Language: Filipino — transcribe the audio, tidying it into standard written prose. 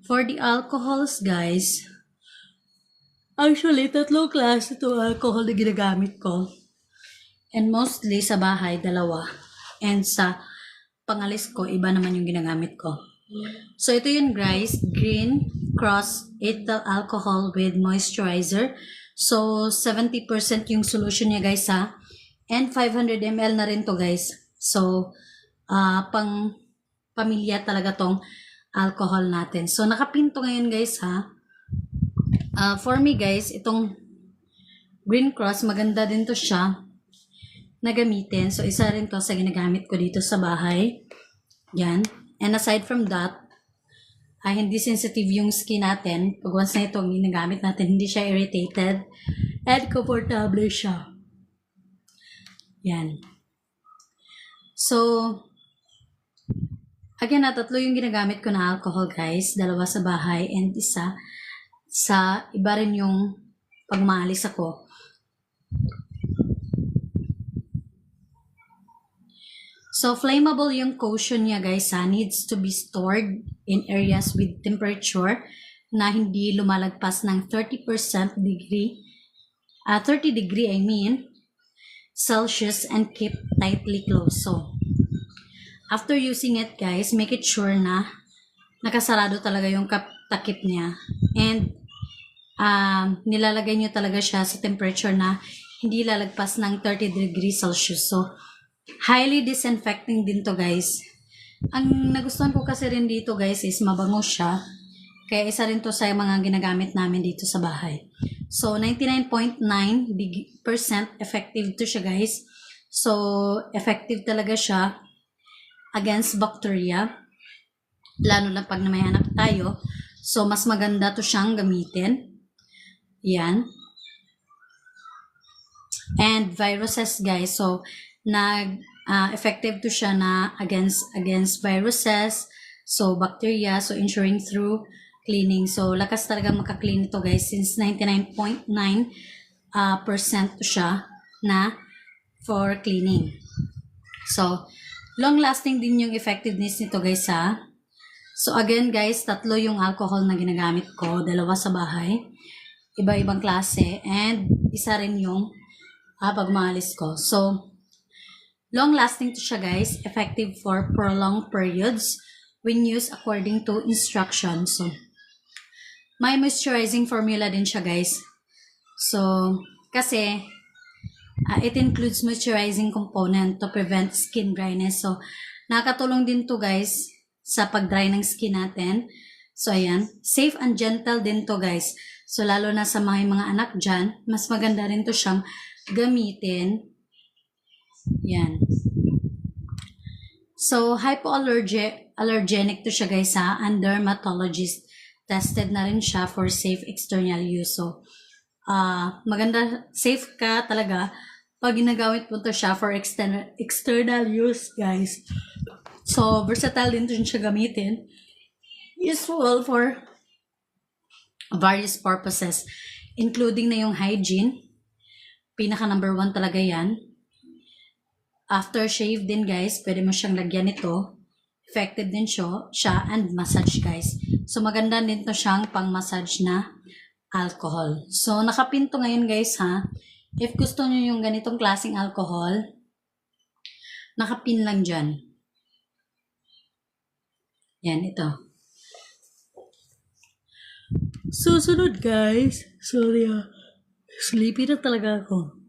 For the alcohols, guys, actually, tatlong klase itong alcohol na ginagamit ko. And mostly sa bahay, dalawa. And sa pangalis ko, iba naman yung ginagamit ko. So, ito yun guys, Green Cross Ethyl Alcohol with Moisturizer. So, 70% yung solution niya guys ha. And 500 ml na rin to guys. So, pang pamilya talaga tong alcohol natin. So, nakapinto ngayon guys ha. For me guys, itong Green Cross, maganda din to siya na gamitin. So, isa rin to sa ginagamit ko dito sa bahay. Yan. And aside from that, hindi sensitive yung skin natin. Pag once na ito ginagamit natin, hindi siya irritated. And comfortable siya. Yan. So, again, tatlo yung ginagamit ko na alcohol guys. Dalawa sa bahay and isa sa iba rin yung pagmaalis ako. So, flammable yung caution niya guys needs to be stored in areas with temperature na hindi lumalagpas ng 30 degree I mean, Celsius and keep tightly closed. So, after using it guys, make it sure na nakasarado talaga yung takip niya. And, nilalagay nyo talaga siya sa temperature na hindi lalagpas ng 30 degrees Celsius. So, highly disinfecting din to guys. Ang nagustuhan ko kasi rin dito guys is mabango siya. Kaya isa rin to sa mga ginagamit namin dito sa bahay. So 99.9% effective to siya guys. So effective talaga siya against bacteria. Lalo na pag may anak tayo. So mas maganda to siyang gamitin. Yan. And viruses guys. So effective to siya na against viruses, so bacteria, so ensuring through cleaning. So lakas talaga maka-clean ito guys since 99.9% to siya na for cleaning. So long lasting din yung effectiveness nito guys ha. So again guys, tatlo yung alcohol na ginagamit ko, dalawa sa bahay, iba-ibang klase, and isa rin yung pagmaalis ko. So long-lasting to siya guys, effective for prolonged periods when used according to instructions. So, may moisturizing formula din siya guys. So, kasi it includes moisturizing component to prevent skin dryness. So, nakakatulong din to guys sa pag-dry ng skin natin. So, ayan. Safe and gentle din to guys. So, lalo na sa mga anak dyan, mas maganda rin to siyang gamitin. Yan. So, hypoallergenic to siya guys and dermatologist tested na rin siya for safe external use. So, maganda, safe ka talaga pag ginagamit mo to siya for external use guys. So, versatile din to siya gamitin. Useful for various purposes, including na yung hygiene. Pinaka number 1 talaga yan. After shave din guys, pwede mo siyang lagyan ito. Effective din siya and massage guys. So maganda din to siyang pang massage na alcohol. So nakapinto ngayon guys ha. If gusto niyo yung ganitong klaseng alcohol, nakapin lang dyan. Yan, ito. Susunod guys. Sorry sleepy na talaga ako.